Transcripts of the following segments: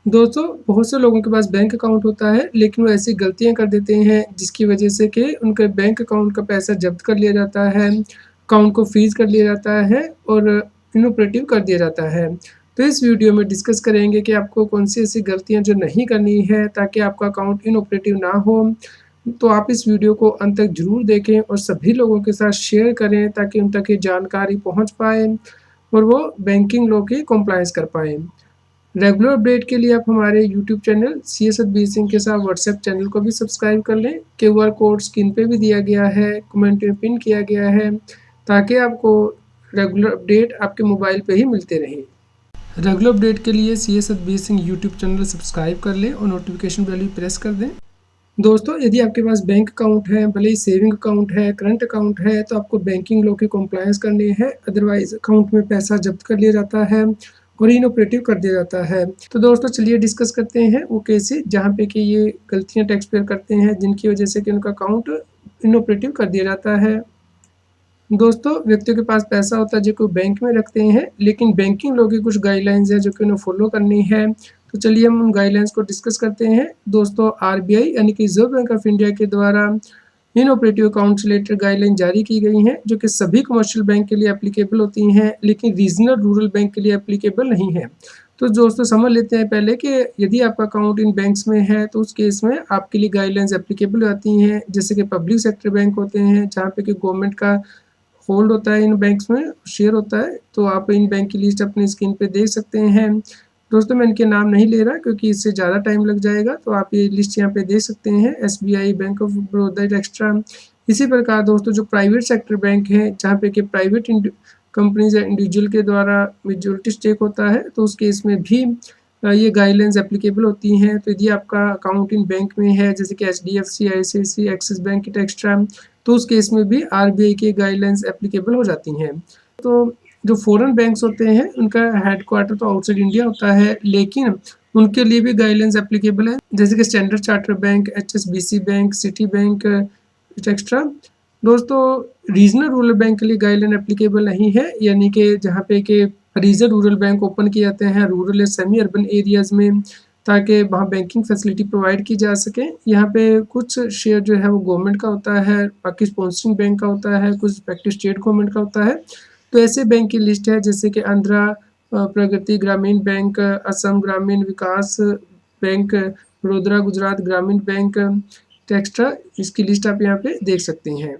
दोस्तों, बहुत से लोगों के पास बैंक अकाउंट होता है, लेकिन वो ऐसी गलतियाँ कर देते हैं, जिसकी वजह से कि उनके बैंक अकाउंट का पैसा ज़ब्त कर लिया जाता है, अकाउंट को फ्रीज़ कर लिया जाता है और इनऑपरेटिव कर दिया जाता है। तो इस वीडियो में डिस्कस करेंगे कि आपको कौन-सी ऐसी गलतियाँ जो नहीं करनी है, ताकि आपका अकाउंट इनऑपरेटिव ना हो। तो आप इस वीडियो को अंत तक ज़रूर देखें और सभी लोगों के साथ शेयर करें, ताकि उन तक ये जानकारी पहुँच पाए और वो बैंकिंग लॉ की कॉम्प्लायंस कर पाएँ। रेगुलर अपडेट के लिए आप हमारे YouTube channel CS Satbir Singh के साथ व्हाट्सएप चैनल को भी सब्सक्राइब कर लें। क्यूआर कोड स्क्रीन पे भी दिया गया है, कमेंट में पिन किया गया है, ताकि आपको रेगुलर अपडेट आपके मोबाइल पे ही मिलते रहें। रेगुलर अपडेट के लिए CS Satbir Singh YouTube channel subscribe कर लें और नोटिफिकेशन बेल भी प्रेस कर दें। दोस्तों, यदि आपके पास बैंक अकाउंट है, भले ही सेविंग अकाउंट है, करंट अकाउंट है, तो आपको बैंकिंग लॉ की कॉम्प्लायंस करनी है, अदरवाइज़ अकाउंट में पैसा ज़ब्त कर लिया जाता है और इनऑपरेटिव कर दिया जाता है। तो दोस्तों, चलिए डिस्कस करते हैं वो केसेज़ जहाँ पे कि ये गलतियाँ टैक्स पेयर करते हैं, जिनकी वजह से कि उनका अकाउंट इनऑपरेटिव कर दिया जाता है। दोस्तों, व्यक्तियों के पास पैसा होता है जो कि वो बैंक में रखते हैं, लेकिन बैंकिंग लॉ की कुछ गाइडलाइंस हैं जो कि उन्हें फॉलो करनी है। तो चलिए हम उन गाइडलाइंस को डिस्कस करते हैं। दोस्तों, आरबीआई यानी कि रिज़र्व बैंक ऑफ इंडिया के द्वारा इनऑपरेटिव अकाउंट से रिलेटेड गाइडलाइन जारी की गई हैं, जो कि सभी कमर्शियल बैंक के लिए एप्लीकेबल होती हैं, लेकिन रीजनल रूरल बैंक के लिए एप्लीकेबल नहीं है। तो दोस्तों, समझ लेते हैं पहले कि यदि आपका अकाउंट इन बैंक्स में है, तो उस केस में आपके लिए गाइडलाइंस एप्लीकेबल हो जाती हैं, जैसे कि पब्लिक सेक्टर बैंक होते हैं, जहाँ पे कि गवर्नमेंट का होल्ड होता है इन बैंक्स में, शेयर होता है, तो आप इन बैंक की लिस्ट अपनी स्क्रीन पे देख सकते हैं। दोस्तों, मैं इनके नाम नहीं ले रहा क्योंकि इससे ज़्यादा टाइम लग जाएगा, तो आप ये लिस्ट यहाँ पे देख सकते हैं, SBI, bank of Baroda extra. इसी प्रकार दोस्तों, जो प्राइवेट सेक्टर बैंक हैं, जहाँ पे कि प्राइवेट कंपनीज़ या इंडिविजुअल के द्वारा मेजॉरिटी स्टेक होता है, तो उस केस में भी ये गाइडलाइंस एप्लीकेबल होती हैं। तो यदि आपका अकाउंट इन बैंक में है, जैसे कि HDFC, ICICI, Axis Bank extra, तो उस केस में भी आरबीआई की गाइडलाइंस एप्लीकेबल हो जाती हैं। तो जो फॉरेन बैंक्स होते हैं, उनका हेडक्वार्टर तो आउटसाइड इंडिया होता है, लेकिन उनके लिए भी गाइडलाइंस एप्लीकेबल है, जैसे कि standard chartered bank, HSBC bank, city bank extra. दोस्तों, रीजनल रूरल बैंक के लिए गाइडलाइन एप्लीकेबल नहीं है, यानी कि जहाँ पे कि रीजनल रूरल बैंक ओपन किए जाते हैं रूरल या सेमी अर्बन एरियाज़ में, ताकि वहाँ बैंकिंग फैसिलिटी प्रोवाइड की जा सके। यहाँ पे कुछ शेयर जो है वो गवर्नमेंट का होता है, बाकी स्पॉन्सरिंग बैंक का होता है, कुछ इफेक्टिव स्टेट गवर्नमेंट का होता है। तो ऐसे बैंक की लिस्ट है, जैसे कि आंध्रा प्रगति ग्रामीण बैंक, असम ग्रामीण विकास बैंक, वडोदरा गुजरात ग्रामीण बैंक एक्स्ट्रा। इसकी लिस्ट आप यहाँ पे देख सकते हैं।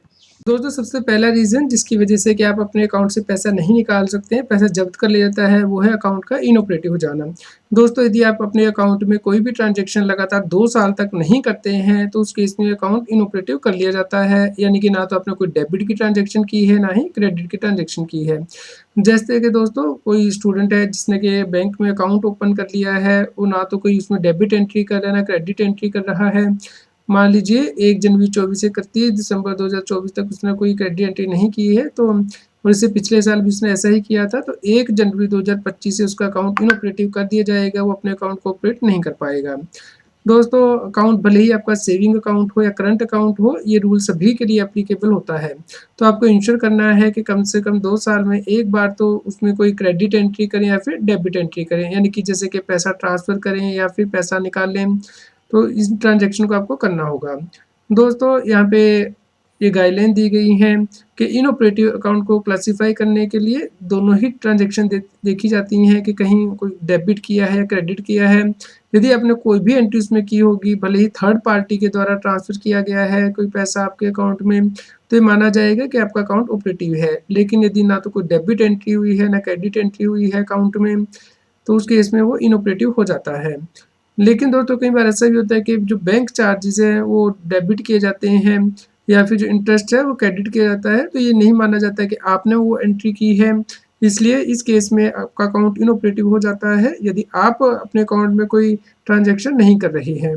दोस्तों, सबसे पहला रीज़न जिसकी वजह से कि आप अपने अकाउंट से पैसा नहीं निकाल सकते हैं, पैसा ज़ब्त कर लिया जाता है, वो है अकाउंट का इनऑपरेटिव हो जाना। दोस्तों, यदि आप अपने अकाउंट में कोई भी ट्रांज़ैक्शन लगातार 2 साल तक नहीं करते हैं, तो उस केस में अकाउंट इनऑपरेटिव कर लिया जाता है, यानी कि ना तो आपने कोई डेबिट की ट्रांज़ैक्शन की है, ना ही क्रेडिट की ट्रांज़ैक्शन की है। जैसे कि दोस्तों, कोई स्टूडेंट है जिसने कि बैंक में अकाउंट ओपन कर लिया है, वो ना तो कोई उसमें डेबिट एंट्री कर रहा है, ना क्रेडिट एंट्री कर रहा है। मान लीजिए 1 जनवरी 24 से 31 दिसंबर 2024 तक उसने कोई क्रेडिट एंट्री नहीं की है, तो और इससे पिछले साल भी उसने ऐसा ही किया था, तो 1 जनवरी 2025 से उसका अकाउंट इनऑपरेटिव कर दिया जाएगा, वो अपने अकाउंट को ऑपरेट नहीं कर पाएगा। दोस्तों, अकाउंट भले ही आपका सेविंग अकाउंट हो या करंट अकाउंट हो, ये रूल सभी के लिए एप्लीकेबल होता है। तो आपको इंश्योर करना है कि कम से कम 2 साल में 1 बार तो उसमें कोई क्रेडिट एंट्री करें या फिर डेबिट एंट्री करें, यानी कि जैसे कि पैसा ट्रांसफ़र करें या फिर पैसा निकालें, तो इस ट्रांज़ैक्शन को आपको करना होगा। दोस्तों, यहाँ पे ये गाइडलाइन दी गई हैं कि इनऑपरेटिव अकाउंट को क्लासिफ़ाई करने के लिए दोनों ही ट्रांज़ैक्शन देखी जाती हैं कि कहीं कोई डेबिट किया है या क्रेडिट किया है। यदि आपने कोई भी एंट्री उसमें की होगी, भले ही थर्ड पार्टी के द्वारा ट्रांसफ़र किया गया है कोई पैसा आपके अकाउंट में, तो ये माना जाएगा कि आपका अकाउंट ऑपरेटिव है। लेकिन यदि ना तो कोई डेबिट एंट्री हुई है, ना क्रेडिट एंट्री हुई है अकाउंट में, तो उस केस में वो इनऑपरेटिव हो जाता है। लेकिन दोस्तों, कई बार ऐसा भी होता है कि जो बैंक चार्जेज़ हैं वो डेबिट किए जाते हैं या फिर जो इंटरेस्ट है वो क्रेडिट किया जाता है, तो ये नहीं माना जाता है कि आपने वो एंट्री की है। इसलिए इस केस में आपका अकाउंट इनऑपरेटिव हो जाता है, यदि आप अपने अकाउंट में कोई ट्रांज़ैक्शन नहीं कर रहे हैं।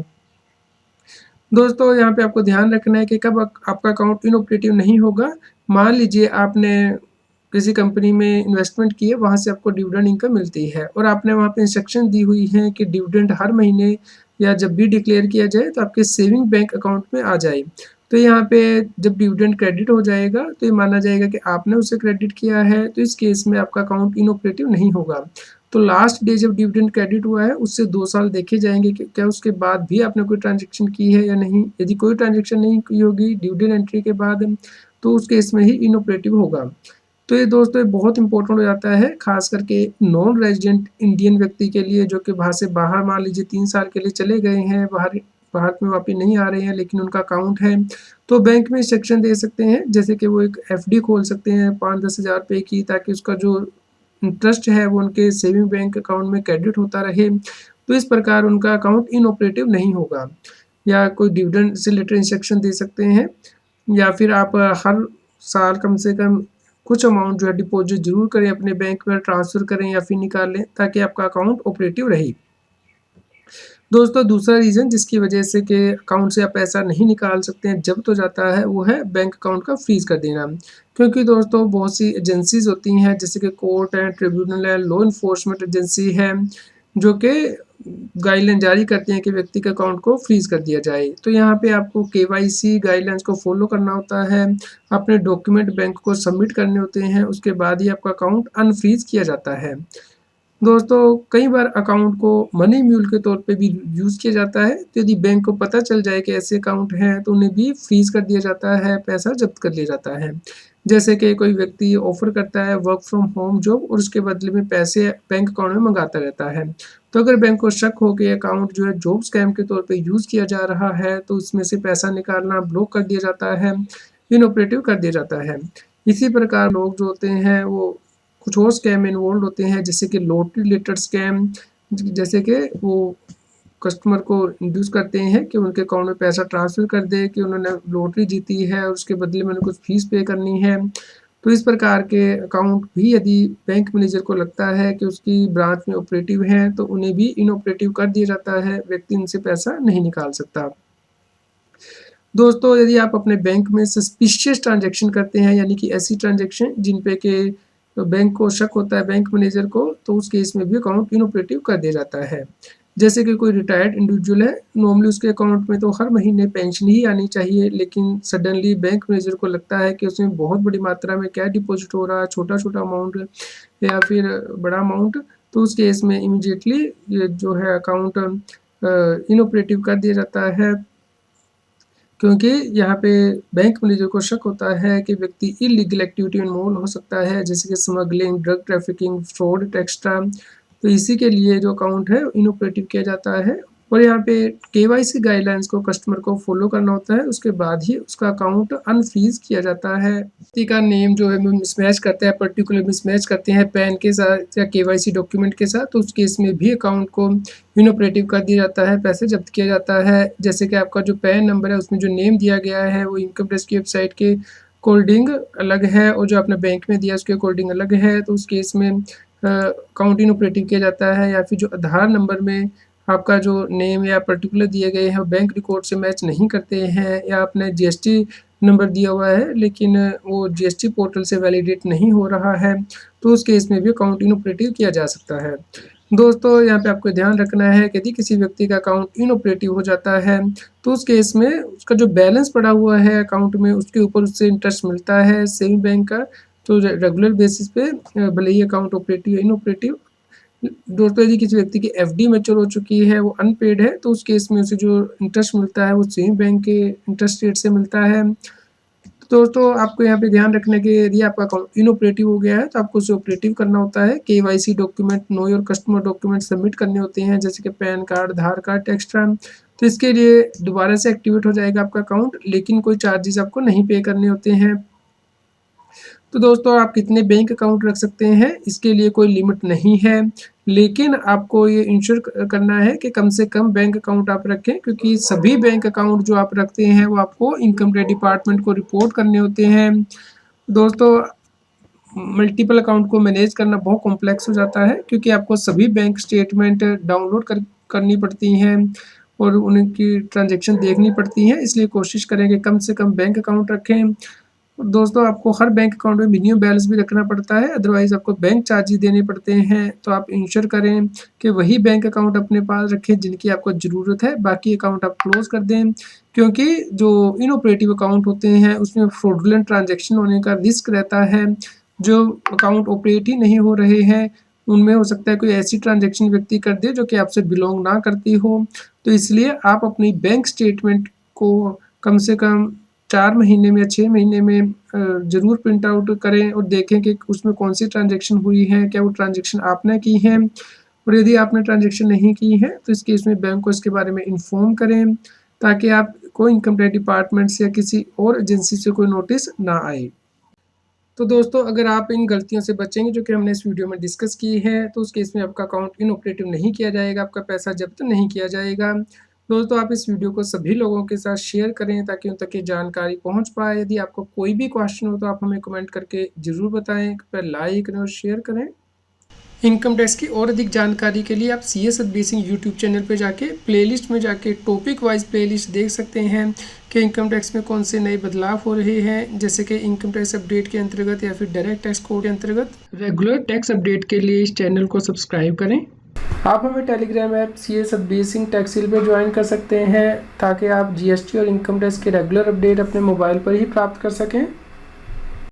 दोस्तों, यहाँ पे आपको ध्यान रखना है कि कब आपका अकाउंट इनऑपरेटिव नहीं होगा। मान लीजिए आपने किसी कंपनी में इन्वेस्टमेंट की है, वहाँ से आपको डिविडेंड इनकम मिलती है और आपने वहाँ पे इंस्ट्रक्शन दी हुई है कि डिविडेंड हर महीने या जब भी डिक्लेयर किया जाए तो आपके सेविंग बैंक अकाउंट में आ जाए। तो यहाँ पे जब डिविडेंड क्रेडिट हो जाएगा, तो ये माना जाएगा कि आपने उसे क्रेडिट किया है, तो इस केस में आपका अकाउंट इनऑपरेटिव नहीं होगा। तो लास्ट डे जब डिविडेंड क्रेडिट हुआ है उससे 2 साल देखे जाएंगे कि क्या उसके बाद भी आपने कोई ट्रांजेक्शन की है या नहीं। यदि कोई ट्रांजेक्शन नहीं की होगी डिविडेंड एंट्री के बाद, तो उस केस में ही इनऑपरेटिव होगा। तो ये दोस्तों ये बहुत इंपॉर्टेंट हो जाता है, खास करके नॉन रेजिडेंट इंडियन व्यक्ति के लिए, जो कि भारत से बाहर मान लीजिए 3 साल के लिए चले गए हैं, भारत में वापस नहीं आ रहे हैं, लेकिन उनका अकाउंट है, तो बैंक में इंस्ट्रक्शन दे सकते हैं, जैसे कि वो एक एफडी खोल सकते हैं 5-10 हज़ार रुपये की, ताकि उसका जो इंटरेस्ट है वो उनके सेविंग बैंक अकाउंट में क्रेडिट होता रहे। तो इस प्रकार उनका अकाउंट इनऑपरेटिव नहीं होगा। या कोई डिविडेंड से रिलेटेड इंस्ट्रक्शन दे सकते हैं, या फिर आप हर साल कम से कम कुछ अमाउंट जो है डिपॉजिट ज़रूर करें, अपने बैंक में ट्रांसफ़र करें या फिर निकाल लें, ताकि आपका अकाउंट ऑपरेटिव रहे। दोस्तों दूसरा रीज़न जिसकी वजह से कि अकाउंट से आप पैसा नहीं निकाल सकते हैं, जब्त हो जाता है, वो है बैंक अकाउंट का फ्रीज़ कर देना। क्योंकि दोस्तों बहुत सी एजेंसीज़ होती हैं, जैसे कि कोर्ट है, ट्रिब्यूनल है, लॉ इन्फोर्समेंट एजेंसी है, जो कि गाइडलाइन जारी करती हैं कि व्यक्ति के अकाउंट को फ्रीज़ कर दिया जाए। तो यहाँ पे आपको केवाईसी गाइडलाइंस को फॉलो करना होता है, अपने डॉक्यूमेंट बैंक को सबमिट करने होते हैं, उसके बाद ही आपका अकाउंट अनफ्रीज़ किया जाता है। दोस्तों कई बार अकाउंट को मनी म्यूल के तौर पे भी यूज़ किया जाता है, तो यदि बैंक को पता चल जाए कि ऐसे अकाउंट हैं, तो उन्हें भी फ्रीज़ कर दिया जाता है, पैसा जब्त कर लिया जाता है। जैसे कि कोई व्यक्ति ऑफ़र करता है वर्क फ्रॉम होम जॉब और उसके बदले में पैसे बैंक अकाउंट में मंगाता रहता है। तो अगर बैंक को शक हो कि अकाउंट जो है जॉब स्कैम के तौर पे यूज़ किया जा रहा है, तो उसमें से पैसा निकालना ब्लॉक कर दिया जाता है, इनऑपरेटिव कर दिया जाता है। इसी प्रकार लोग जो होते हैं वो कुछ और स्कैम में इन्वॉल्व होते हैं, जैसे कि लॉटरी रिलेटेड स्कैम, जैसे कि वो कस्टमर को इंड्यूस करते हैं कि उनके अकाउंट में पैसा ट्रांसफ़र कर दे, कि उन्होंने लॉटरी जीती है और उसके बदले में उन्हें कुछ फ़ीस पे करनी है। तो इस प्रकार के अकाउंट भी यदि बैंक मैनेजर को लगता है कि उसकी ब्रांच में ऑपरेटिव हैं, तो उन्हें भी इनऑपरेटिव कर दिया जाता है, व्यक्ति उनसे पैसा नहीं निकाल सकता। दोस्तों यदि आप अपने बैंक में सस्पिशियस ट्रांजैक्शन करते हैं, यानी कि ऐसी ट्रांजैक्शन जिन पे के बैंक को शक होता है, बैंक मैनेजर को, तो उस केस में भी अकाउंट इनऑपरेटिव कर दिया जाता है। जैसे कि कोई रिटायर्ड इंडिविजुअल है, नॉर्मली उसके अकाउंट में तो हर महीने पेंशन ही आनी चाहिए, लेकिन सडनली बैंक मैनेजर को लगता है कि उसमें बहुत बड़ी मात्रा में कैश डिपॉजिट हो रहा है, छोटा-छोटा अमाउंट या फिर बड़ा अमाउंट, तो उस केस में इमीडिएटली ये जो है अकाउंट इनऑपरेटिव कर दिया जाता है। क्योंकि यहाँ पे बैंक मैनेजर को शक होता है कि व्यक्ति इल्लीगल एक्टिविटी में इन्वॉल्व हो सकता है, जैसे कि smuggling, drug trafficking, fraud extra. तो इसी के लिए जो अकाउंट है इनऑपरेटिव किया जाता है, और यहाँ पे केवाईसी गाइडलाइंस को कस्टमर को फॉलो करना होता है, उसके बाद ही उसका अकाउंट अनफ्रीज किया जाता है। व्यक्ति का नेम जो है मिसमैच करता है, पर्टिकुलर मिसमैच करते हैं पैन के साथ या केवाईसी डॉक्यूमेंट के साथ, तो उस केस में भी अकाउंट को इनऑपरेटिव कर दिया जाता है, पैसे जब्त किया जाता है। जैसे कि आपका जो पैन नंबर है उसमें जो नेम दिया गया है वो इनकम टैक्स की वेबसाइट के अकॉर्डिंग अलग है, और जो आपने बैंक में दिया उसके अकॉर्डिंग अलग है, तो उस केस में अकाउंट इनऑपरेटिव किया जाता है। या फिर जो आधार नंबर में आपका जो नेम या पर्टिकुलर दिए गए हैं वो बैंक रिकॉर्ड से मैच नहीं करते हैं, या आपने जीएसटी नंबर दिया हुआ है लेकिन वो जीएसटी पोर्टल से वैलिडेट नहीं हो रहा है, तो उस केस में भी अकाउंट इनऑपरेटिव किया जा सकता है। दोस्तों यहाँ पे आपको ध्यान रखना है कि यदि किसी व्यक्ति का अकाउंट इनऑपरेटिव हो जाता है, तो उस केस में उसका जो बैलेंस पड़ा हुआ है अकाउंट में उसके ऊपर उससे इंटरेस्ट मिलता है सेविंग बैंक का, तो रेगुलर बेसिस पे भले ही अकाउंट ऑपरेटिव या इनऑपरेटिव। दोस्तों यदि किसी व्यक्ति की एफडी मैच्योर हो चुकी है, वो अनपेड है, तो उस केस में उसे जो इंटरेस्ट मिलता है वो सेविंग बैंक के इंटरेस्ट रेट से मिलता है। तो दोस्तों आपको यहाँ पे ध्यान रखने के, यदि आपका अकाउंट इनऑपरेटिव हो गया है तो आपको उसे ऑपरेटिव करना होता है। KYC document, know your customer document submit करने होते हैं, जैसे कि पैन कार्ड, आधार कार्ड एक्स्ट्रा। तो इसके लिए दोबारा से एक्टिवेट हो जाएगा आपका अकाउंट, लेकिन कोई चार्जेस आपको नहीं पे करने होते हैं। तो दोस्तों आप कितने बैंक अकाउंट रख सकते हैं, इसके लिए कोई लिमिट नहीं है, लेकिन आपको ये इंश्योर करना है कि कम से कम बैंक अकाउंट आप रखें, क्योंकि सभी बैंक अकाउंट जो आप रखते हैं वो आपको इनकम टैक्स डिपार्टमेंट को रिपोर्ट करने होते हैं। दोस्तों मल्टीपल अकाउंट को मैनेज करना बहुत कॉम्प्लेक्स हो जाता है, क्योंकि आपको सभी बैंक स्टेटमेंट डाउनलोड करनी पड़ती हैं और उनकी ट्रांजैक्शन देखनी पड़ती हैं, इसलिए कोशिश करें कि कम से कम बैंक अकाउंट रखें। दोस्तों आपको हर बैंक अकाउंट में मिनिमम बैलेंस भी रखना पड़ता है, अदरवाइज़ आपको बैंक चार्जेस देने पड़ते हैं। तो आप इंश्योर करें कि वही बैंक अकाउंट अपने पास रखें जिनकी आपको ज़रूरत है, बाकी अकाउंट आप क्लोज़ कर दें, क्योंकि जो इनऑपरेटिव अकाउंट होते हैं उसमें फ्रॉडुलेंट ट्रांजैक्शन होने का रिस्क रहता है। जो अकाउंट ऑपरेट ही नहीं हो रहे हैं उनमें हो सकता है कोई ऐसी ट्रांज़ैक्शन व्यक्ति कर दे जो कि आपसे बिलॉन्ग ना करती हो। तो इसलिए आप अपनी बैंक स्टेटमेंट को कम से कम 4 महीने में या 6 महीने में ज़रूर प्रिंट आउट करें और देखें कि उसमें कौन-सी ट्रांज़ैक्शन हुई है, क्या वो ट्रांज़ैक्शन आपने की है? और यदि आपने ट्रांज़ैक्शन नहीं की है, तो इस केस में बैंक को इसके बारे में इन्फॉर्म करें, ताकि आपको इनकम टैक्स डिपार्टमेंट से या किसी और एजेंसी से कोई नोटिस ना आए। तो दोस्तों, अगर आप इन गलतियों से बचेंगे जो कि हमने इस वीडियो में डिस्कस की है, तो उस केस में आपका अकाउंट इनऑपरेटिव नहीं किया जाएगा, आपका पैसा जब्त नहीं किया जाएगा। दोस्तों, आप इस वीडियो को सभी लोगों के साथ शेयर करें ताकि उन तक ये जानकारी पहुँच पाए। यदि आपको कोई भी क्वेश्चन हो तो आप हमें कमेंट करके ज़रूर बताएँ। कृपया लाइक करें और शेयर करें। इनकम टैक्स की और अधिक जानकारी के लिए आप CA Satbir Singh YouTube channel पे जाके प्लेलिस्ट में जाके टॉपिक वाइज प्लेलिस्ट देख सकते हैं कि इनकम टैक्स में कौन से नए बदलाव हो रहे हैं, जैसे कि इनकम टैक्स अपडेट के अंतर्गत या फिर डायरेक्ट टैक्स कोड के अंतर्गत। रेगुलर टैक्स अपडेट के लिए इस चैनल को सब्सक्राइब करें। आप हमें Telegram app CA Satbir Singh टैक्सील पे ज्वाइन कर सकते हैं ताकि आप जीएसटी और इनकम टैक्स के रेगुलर अपडेट अपने मोबाइल पर ही प्राप्त कर सकें।